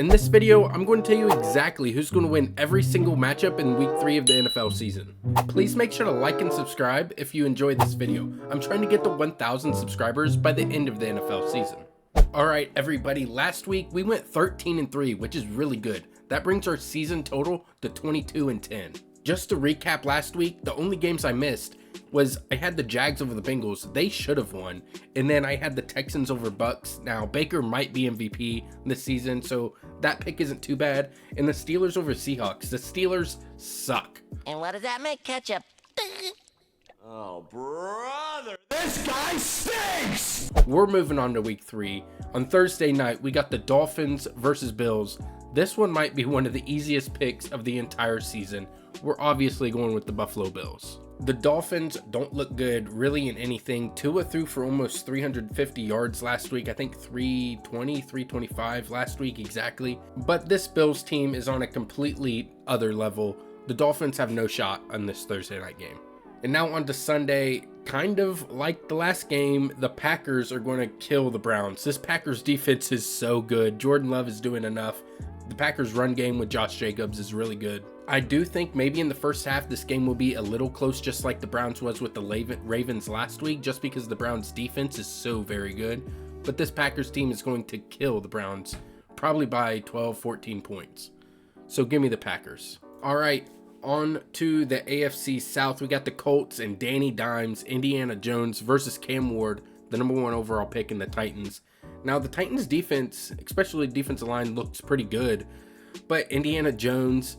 In this video, I'm going to tell you exactly who's going to win every single matchup in week 3 of the NFL season. Please make sure to like and subscribe if you enjoyed this video. I'm trying to get to 1,000 subscribers by the end of the NFL season. Alright everybody, last week we went 13-3, which is really good. That brings our season total to 22-10. Just to recap last week, the only games I missed was I had the Jags over the Bengals. They should have won. And then I had the Texans over Bucks. Now, Baker might be MVP this season, so that pick isn't too bad. And the Steelers over Seahawks. The Steelers suck. And what does that make ketchup? Oh, brother, this guy stinks! We're moving on to week 3. On Thursday night, we got the Dolphins versus Bills. This one might be one of the easiest picks of the entire season. We're obviously going with the Buffalo Bills. The Dolphins don't look good really in anything. Tua threw for almost 350 yards last week. I think 320, 325 last week exactly. But this Bills team is on a completely other level. The Dolphins have no shot on this Thursday night game. And now on to Sunday, kind of like the last game, the Packers are going to kill the Browns. This Packers defense is so good. Jordan Love is doing enough. The Packers run game with Josh Jacobs is really good. I do think maybe in the first half this game will be a little close, just like the Browns was with the Ravens last week, just because the Browns defense is so very good. But this Packers team is going to kill the Browns, probably by 12, 14 points. So give me the Packers. All right, on to the AFC South. We got the Colts and Danny Dimes, Indiana Jones versus Cam Ward, the #1 overall pick in the Titans. Now the Titans defense, especially defensive line, looks pretty good, but Indiana Jones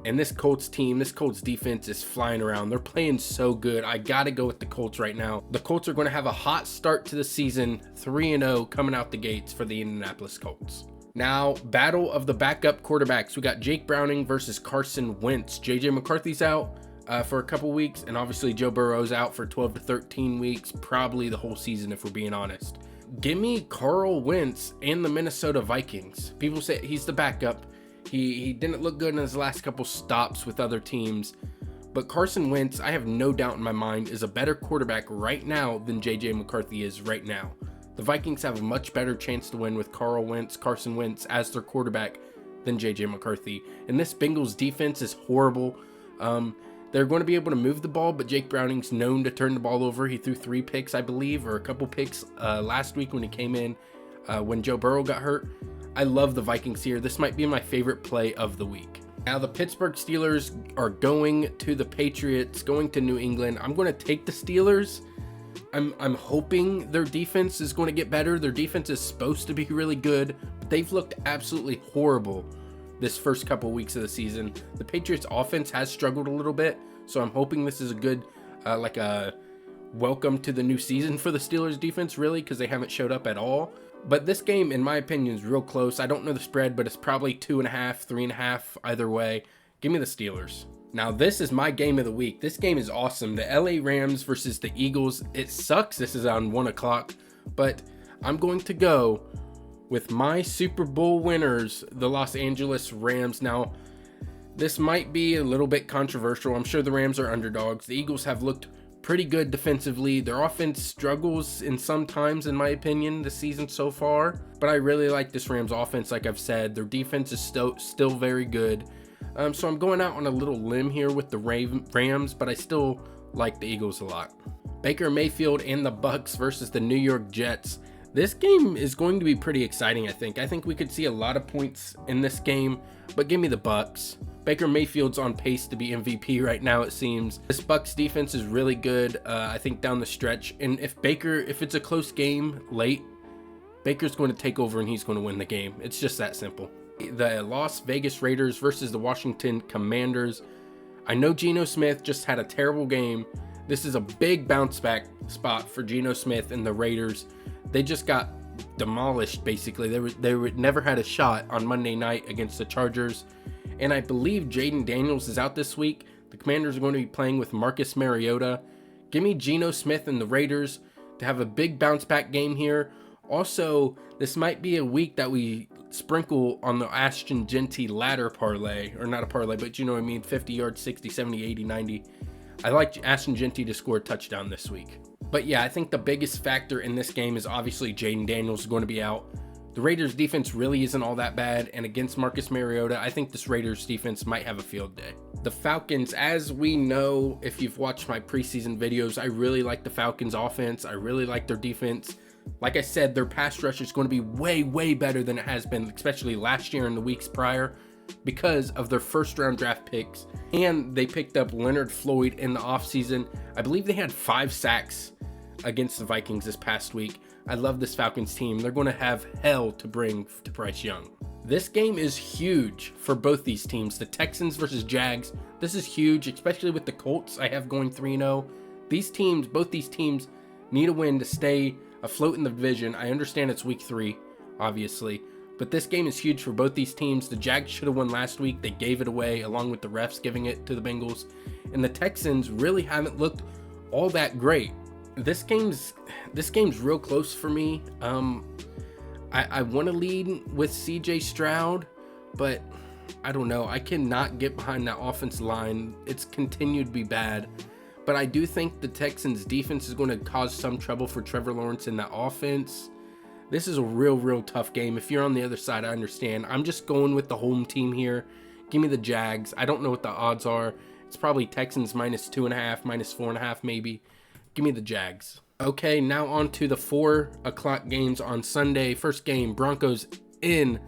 and this Colts team, this Colts defense is flying around. They're playing so good. I gotta go with the Colts right now. The Colts are going to have a hot start to the season, 3-0 coming out the gates for the Indianapolis Colts. Now, battle of the backup quarterbacks. We got Jake Browning versus Carson Wentz. JJ McCarthy's out for a couple weeks, and obviously Joe Burrow's out for 12 to 13 weeks, probably the whole season if we're being honest. Give me Carl Wentz and the Minnesota Vikings. People say he's the backup. He didn't look good in his last couple stops with other teams, but Carson Wentz, I have no doubt in my mind, is a better quarterback right now than JJ McCarthy is right now. The Vikings have a much better chance to win with Carson Wentz as their quarterback than JJ McCarthy. And this Bengals defense is horrible. They're going to be able to move the ball, but Jake Browning's known to turn the ball over. He threw 3 picks, I believe, or a couple picks last week when he came in when Joe Burrow got hurt. I love the Vikings here. This might be my favorite play of the week. Now the Pittsburgh Steelers are going to the Patriots, going to New England. I'm going to take the Steelers. I'm hoping their defense is going to get better. Their defense is supposed to be really good, but they've looked absolutely horrible this first couple weeks of the season. The Patriots offense has struggled a little bit, so I'm hoping this is a good like a welcome to the new season for the Steelers defense, really, because they haven't showed up at all. But this game, in my opinion, is real close. I don't know the spread, but it's probably 2.5, 3.5, either way. Give me the Steelers. Now, this is my game of the week. This game is awesome. The LA Rams versus the Eagles. It sucks this is on 1 o'clock, but I'm going to go with my Super Bowl winners, the Los Angeles Rams. Now, this might be a little bit controversial. I'm sure the Rams are underdogs. The Eagles have looked pretty good defensively. Their offense struggles in some times, in my opinion, this season so far. But I really like this Rams offense, like I've said. Their defense is still very good. So I'm going out on a little limb here with the Rams, but I still like the Eagles a lot. Baker Mayfield and the Bucks versus the New York Jets. This game is going to be pretty exciting, I think. I think we could see a lot of points in this game, but give me the Bucks. Baker Mayfield's on pace to be MVP right now, it seems. This Bucks defense is really good, I think, down the stretch. And if it's a close game late, Baker's going to take over and he's going to win the game. It's just that simple. The Las Vegas Raiders versus the Washington Commanders. I know Geno Smith just had a terrible game. This is a big bounce back spot for Geno Smith and the Raiders. They just got demolished, basically. They never had a shot on Monday night against the Chargers. And I believe Jaden Daniels is out this week. The Commanders are going to be playing with Marcus Mariota. Give me Geno Smith and the Raiders to have a big bounce back game here. Also, this might be a week that we sprinkle on the Ashton Jeanty ladder parlay. Or not a parlay, but you know what I mean. 50 yards, 60, 70, 80, 90. I like Ashton Jeanty to score a touchdown this week. But yeah, I think the biggest factor in this game is obviously Jaden Daniels is going to be out. The Raiders defense really isn't all that bad, and against Marcus Mariota, I think this Raiders defense might have a field day. The Falcons, as we know, if you've watched my preseason videos, I really like the Falcons offense. I really like their defense. Like I said, their pass rush is going to be way, way better than it has been, especially last year and the weeks prior, because of their first round draft picks. And they picked up Leonard Floyd in the offseason. I believe they had 5 sacks against the Vikings this past week. I love this Falcons team. They're going to have hell to bring to Bryce Young. This game is huge for both these teams. The Texans versus Jags. This is huge, especially with the Colts I have going 3-0. Both these teams need a win to stay afloat in the division. I understand it's week 3, obviously, but this game is huge for both these teams. The Jags should have won last week. They gave it away along with the refs giving it to the Bengals. And the Texans really haven't looked all that great. This game's real close for me. I want to lead with CJ Stroud, but I don't know. I cannot get behind that offensive line. It's continued to be bad. But I do think the Texans defense is going to cause some trouble for Trevor Lawrence in that offense. This is a real tough game. If you're on the other side, I understand. I'm just going with the home team here. Give me the Jags. I don't know what the odds are. It's probably Texans -2.5, -4.5 maybe. Give me the Jags. Okay, now on to the 4 o'clock games on Sunday. First game, Broncos in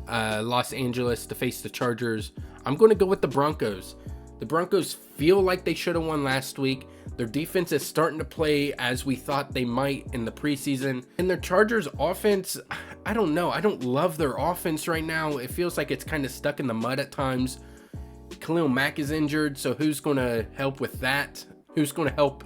Los Angeles to face the Chargers. I'm going to go with the Broncos. The Broncos feel like they should have won last week. Their defense is starting to play as we thought they might in the preseason. And their Chargers offense, I don't know. I don't love their offense right now. It feels like it's kind of stuck in the mud at times. Khalil Mack is injured, so who's going to help with that? Who's going to help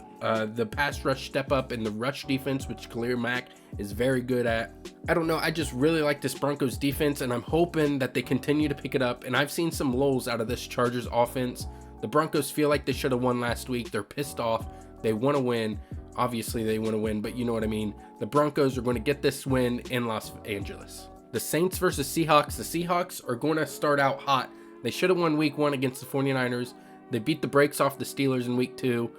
the pass rush step up in the rush defense, which Khalil Mack is very good at? I don't know. I just really like this Broncos defense, and I'm hoping that they continue to pick it up. And I've seen some lulls out of this Chargers offense. The Broncos feel like they should have won last week. They're pissed off. They want to win. Obviously, they want to win, but you know what I mean. The Broncos are going to get this win in Los Angeles. The Saints versus Seahawks. The Seahawks are going to start out hot. They should have won week 1 against the 49ers. They beat the brakes off the Steelers in week 2.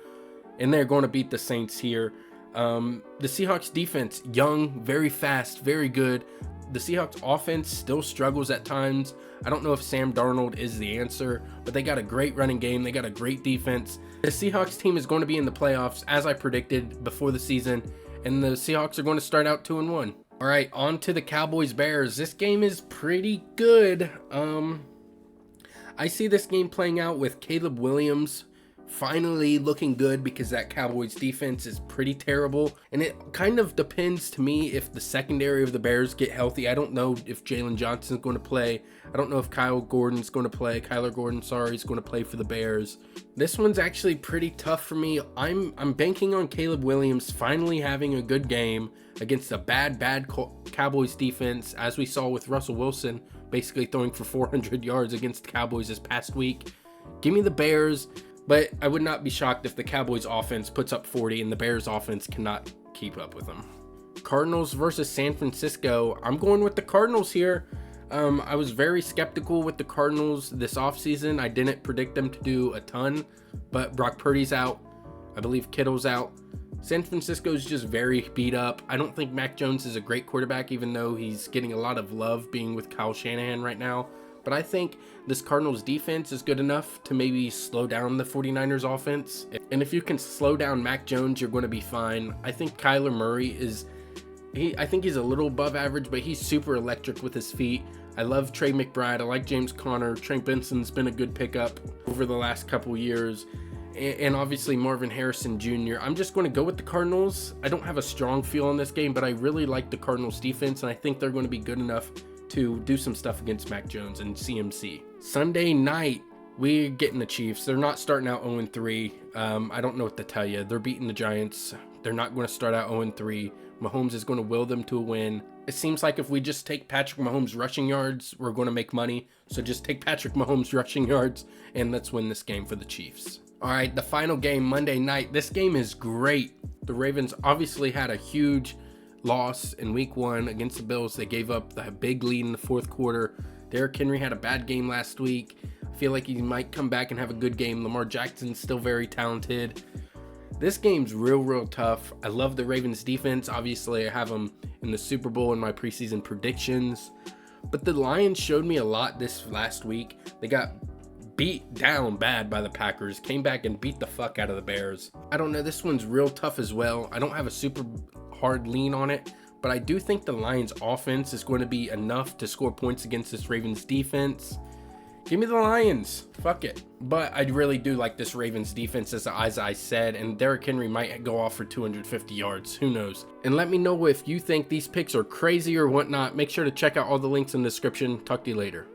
And they're going to beat the Saints here. The Seahawks defense, young, very fast, very good. The Seahawks offense still struggles at times. I don't know if Sam Darnold is the answer, but they got a great running game. They got a great defense. The Seahawks team is going to be in the playoffs, as I predicted before the season. And the Seahawks are going to start out 2-1. All right, on to the Cowboys Bears. This game is pretty good. I see this game playing out with Caleb Williams finally looking good, because that Cowboys defense is pretty terrible. And it kind of depends to me if the secondary of the Bears get healthy. I don't know if Jalen Johnson's going to play. I don't know if Kyler Gordon is going to play for the Bears. This one's actually pretty tough for me. I'm banking on Caleb Williams finally having a good game against a bad Cowboys defense, as we saw with Russell Wilson basically throwing for 400 yards against the Cowboys this past week. Give me the Bears. But I would not be shocked if the Cowboys offense puts up 40 and the Bears offense cannot keep up with them. Cardinals versus San Francisco. I'm going with the Cardinals here. I was very skeptical with the Cardinals this offseason. I didn't predict them to do a ton, but Brock Purdy's out. I believe Kittle's out. San Francisco's just very beat up. I don't think Mac Jones is a great quarterback, even though he's getting a lot of love being with Kyle Shanahan right now. But I think this Cardinals defense is good enough to maybe slow down the 49ers offense. And if you can slow down Mac Jones, you're going to be fine. I think Kyler Murray I think he's a little above average, but he's super electric with his feet. I love Trey McBride. I like James Conner. Trent Benson's been a good pickup over the last couple years. And obviously Marvin Harrison Jr. I'm just going to go with the Cardinals. I don't have a strong feel on this game, but I really like the Cardinals defense, and I think they're going to be good enough to do some stuff against Mac Jones and CMC. Sunday night, we're getting the Chiefs. They're not starting out 0-3. I don't know what to tell you. They're beating the Giants. They're not going to start out 0-3. Mahomes is going to will them to a win. It seems like if we just take Patrick Mahomes rushing yards, we're going to make money. So just take Patrick Mahomes rushing yards, and let's win this game for the Chiefs. All right, the final game Monday night. This game is great. The Ravens obviously had a huge loss in week 1 against the Bills. They gave up the big lead in the fourth quarter. Derrick Henry had a bad game last week. I feel like he might come back and have a good game. Lamar Jackson's still very talented. This game's real tough. I love the Ravens defense. Obviously, I have them in the Super Bowl in my preseason predictions. But the Lions showed me a lot this last week. They got beat down bad by the Packers, came back and beat the fuck out of the Bears. I don't know, this one's real tough as well. I don't have a super hard lean on it, but I do think the Lions offense is going to be enough to score points against this Ravens defense. Give me the Lions. Fuck it. But I really do like this Ravens defense, as I said, and Derrick Henry might go off for 250 yards. Who knows? And let me know if you think these picks are crazy or whatnot. Make sure to check out all the links in the description. Talk to you later.